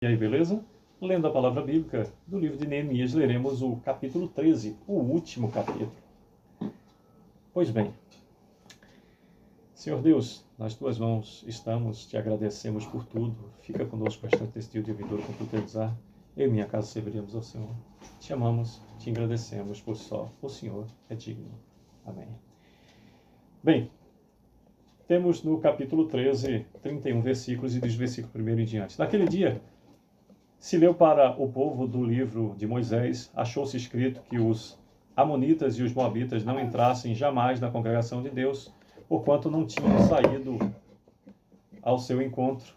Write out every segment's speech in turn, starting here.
E aí, beleza? Lendo a palavra bíblica do livro de Neemias, leremos o capítulo 13, o último capítulo. Pois bem, Senhor Deus, nas tuas mãos estamos, te agradecemos por tudo. Fica conosco bastante este dia de vitor com tu usar. Eu e minha casa serviremos ao Senhor. Te amamos, te agradecemos, por só o Senhor é digno. Amém. Bem, temos no capítulo 13, 31 versículos e dos versículos 1 em diante. Naquele dia, se leu para o povo do livro de Moisés, achou-se escrito que os amonitas e os moabitas não entrassem jamais na congregação de Deus, porquanto não tinham saído ao seu encontro,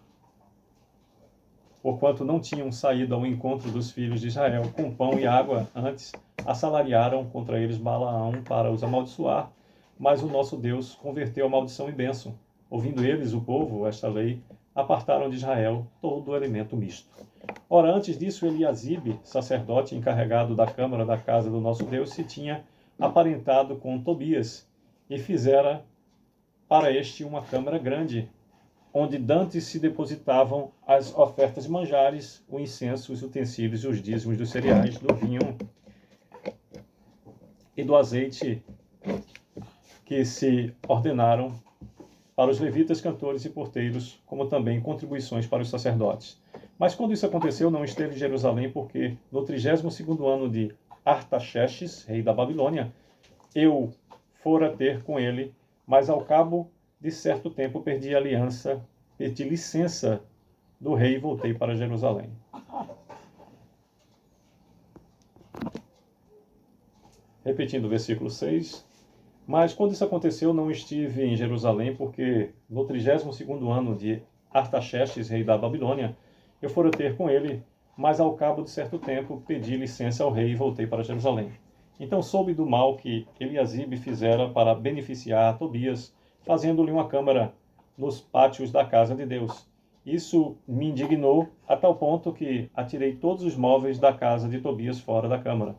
ao encontro dos filhos de Israel com pão e água, antes assalariaram contra eles Balaão para os amaldiçoar, mas o nosso Deus converteu a maldição em bênção. Ouvindo eles, o povo, esta lei, apartaram de Israel todo o alimento misto. Ora, antes disso, Eliasibe, sacerdote encarregado da câmara da casa do nosso Deus, se tinha aparentado com Tobias e fizera para este uma câmara grande, onde dantes se depositavam as ofertas de manjares, o incenso, os utensílios e os dízimos dos cereais, do vinho e do azeite que se ordenaram para os levitas, cantores e porteiros, como também contribuições para os sacerdotes. Mas quando isso aconteceu, não esteve em Jerusalém, porque no 32º ano de Artaxerxes, rei da Babilônia, eu fora ter com ele, mas ao cabo de certo tempo perdi a aliança, pedi licença do rei e voltei para Jerusalém. Repetindo o versículo 6. Mas quando isso aconteceu, não estive em Jerusalém, porque no 32º ano de Artaxerxes, rei da Babilônia, eu fora ter com ele, mas ao cabo de certo tempo pedi licença ao rei e voltei para Jerusalém. Então soube do mal que Eliasibe fizera para beneficiar a Tobias, fazendo-lhe uma câmara nos pátios da casa de Deus. Isso me indignou a tal ponto que atirei todos os móveis da casa de Tobias fora da câmara.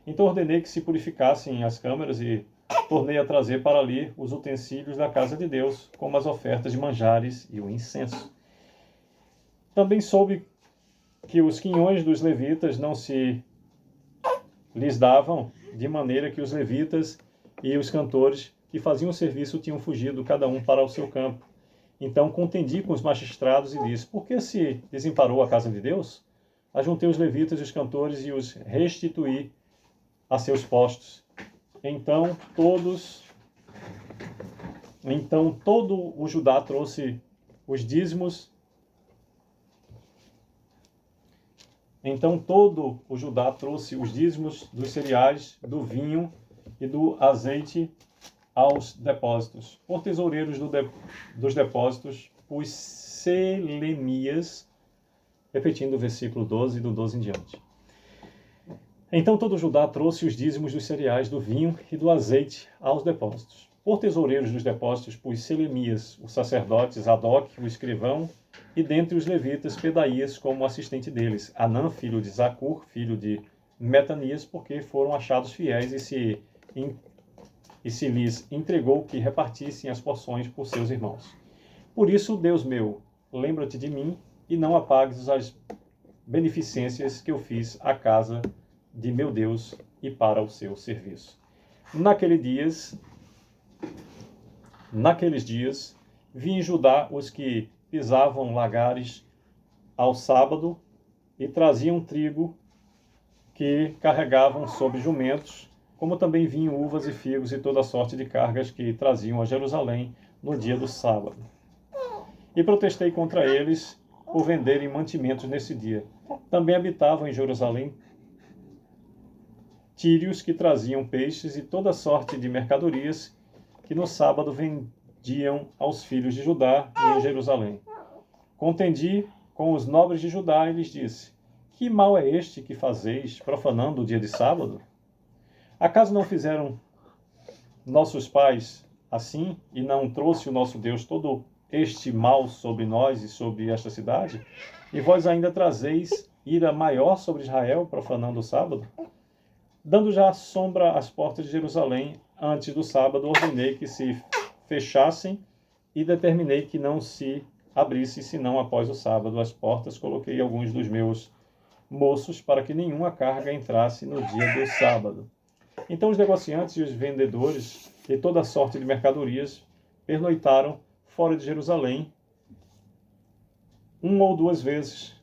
Então ordenei que se purificassem as câmaras e tornei a trazer para ali os utensílios da casa de Deus, como as ofertas de manjares e o incenso. Também soube que os quinhões dos levitas não se lhes davam, de maneira que os levitas e os cantores que faziam o serviço tinham fugido, cada um para o seu campo. Então contendi com os magistrados e disse: por que se desemparou a casa de Deus? Ajuntei os levitas e os cantores e os restituí a seus postos. Então todo o Judá trouxe os dízimos. Então todo o Judá trouxe os dízimos dos cereais, do vinho e do azeite aos depósitos. Por tesoureiros dos depósitos, pus Selemias, repetindo o versículo 12, do 12 em diante. Então todo Judá trouxe os dízimos dos cereais, do vinho e do azeite aos depósitos. Por tesoureiros dos depósitos, pus Selemias, o sacerdote, Zadok, o escrivão, e dentre os levitas, Pedaías como assistente deles, Anã, filho de Zacur, filho de Metanias, porque foram achados fiéis e se lhes entregou que repartissem as porções por seus irmãos. Por isso, Deus meu, lembra-te de mim e não apagues as beneficências que eu fiz à casa de meu Deus e para o seu serviço. Naqueles dias, vi em Judá os que pisavam lagares ao sábado e traziam trigo que carregavam sobre jumentos, como também vinho, uvas e figos e toda sorte de cargas que traziam a Jerusalém no dia do sábado. E protestei contra eles por venderem mantimentos nesse dia. Também habitavam em Jerusalém tírios que traziam peixes e toda sorte de mercadorias que no sábado vendiam aos filhos de Judá e em Jerusalém. Contendi com os nobres de Judá e lhes disse: que mal é este que fazeis, profanando o dia de sábado? Acaso não fizeram nossos pais assim, e não trouxe o nosso Deus todo este mal sobre nós e sobre esta cidade? E vós ainda trazeis ira maior sobre Israel, profanando o sábado? Dando já sombra às portas de Jerusalém, antes do sábado, ordenei que se fechassem e determinei que não se abrisse, senão após o sábado. As portas coloquei alguns dos meus moços para que nenhuma carga entrasse no dia do sábado. Então os negociantes e os vendedores de toda sorte de mercadorias pernoitaram fora de Jerusalém 1 ou 2 vezes.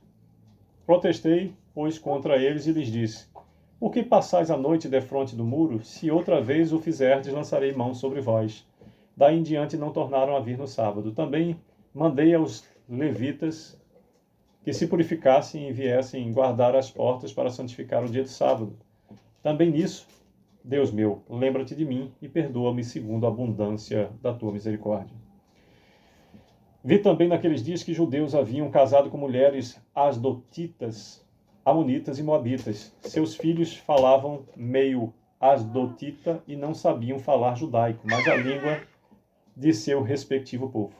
Protestei, pois, contra eles e lhes disse: por que passais a noite defronte do muro? Se outra vez o fizerdes, lançarei mão sobre vós. Daí em diante não tornaram a vir no sábado. Também mandei aos levitas que se purificassem e viessem guardar as portas para santificar o dia do sábado. Também nisso, Deus meu, lembra-te de mim e perdoa-me segundo a abundância da tua misericórdia. Vi também naqueles dias que judeus haviam casado com mulheres asdotitas, amonitas e moabitas. Seus filhos falavam meio asdotita e não sabiam falar judaico, mas a língua de seu respectivo povo.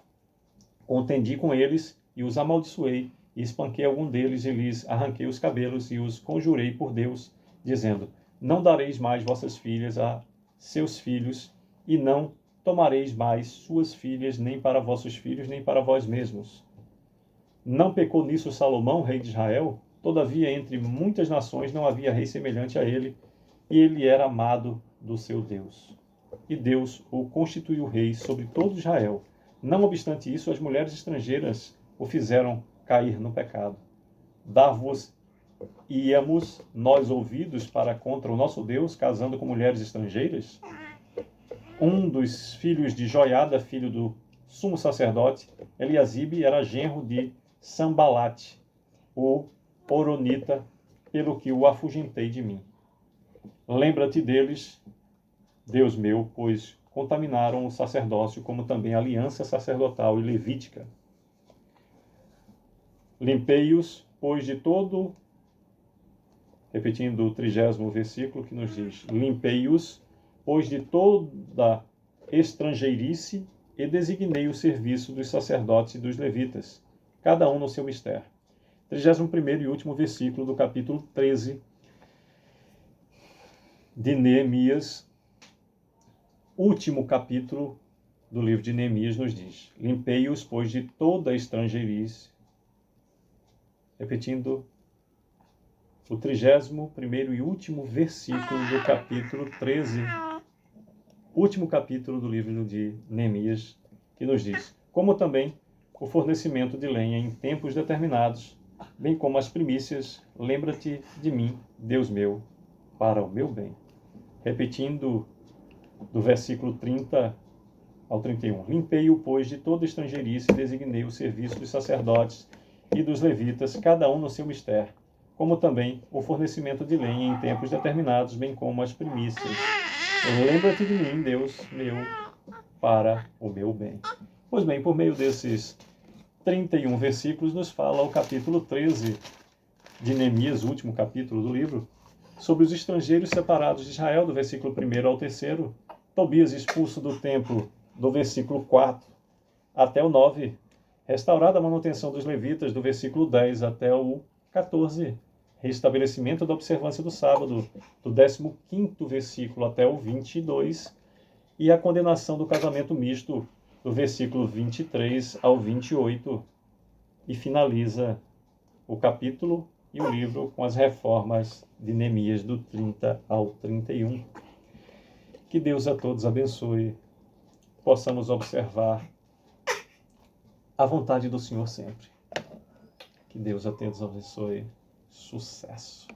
Contendi com eles e os amaldiçoei, e espanquei algum deles e lhes arranquei os cabelos e os conjurei por Deus, dizendo: não dareis mais vossas filhas a seus filhos, e não tomareis mais suas filhas, nem para vossos filhos, nem para vós mesmos. Não pecou nisso Salomão, rei de Israel? Todavia, entre muitas nações não havia rei semelhante a ele, e ele era amado do seu Deus. E Deus o constituiu rei sobre todo Israel. Não obstante isso, as mulheres estrangeiras o fizeram cair no pecado. Dar-vos-íamos nós ouvidos para contra o nosso Deus, casando com mulheres estrangeiras? Um dos filhos de Joiada, filho do sumo sacerdote, Eliasibe, era genro de Sambalate, o Horonita, pelo que o afugentei de mim. Lembra-te deles, Deus meu, pois contaminaram o sacerdócio, como também a aliança sacerdotal e levítica. Limpei-os, pois de todo, repetindo o 30º versículo que nos diz: limpei-os, pois de toda estrangeirice, e designei o serviço dos sacerdotes e dos levitas, cada um no seu mistério. 31º e último versículo do capítulo 13 de Neemias, último capítulo do livro de Neemias, nos diz: limpei-os, pois de toda estrangeirice, repetindo o 31º e último versículo do capítulo 13, último capítulo do livro de Neemias, que nos diz: como também o fornecimento de lenha em tempos determinados, bem como as primícias, lembra-te de mim, Deus meu, para o meu bem. Repetindo do versículo 30 ao 31. Limpei-o, pois, de toda estrangeirice, e designei o serviço dos sacerdotes e dos levitas, cada um no seu mistério, como também o fornecimento de lenha em tempos determinados, bem como as primícias. Lembra-te de mim, Deus meu, para o meu bem. Pois bem, por meio desses 31 versículos, nos fala o capítulo 13 de Neemias, o último capítulo do livro, sobre os estrangeiros separados de Israel, do versículo 1 ao 3º, Tobias expulso do templo, do versículo 4 até o 9, restaurada a manutenção dos levitas, do versículo 10 até o 14, restabelecimento da observância do sábado, do 15º versículo até o 22, e a condenação do casamento misto, do versículo 23 ao 28, e finaliza o capítulo e o livro com as reformas de Neemias, do 30 ao 31. Que Deus a todos abençoe, possamos observar a vontade do Senhor sempre. Que Deus a todos abençoe. Sucesso!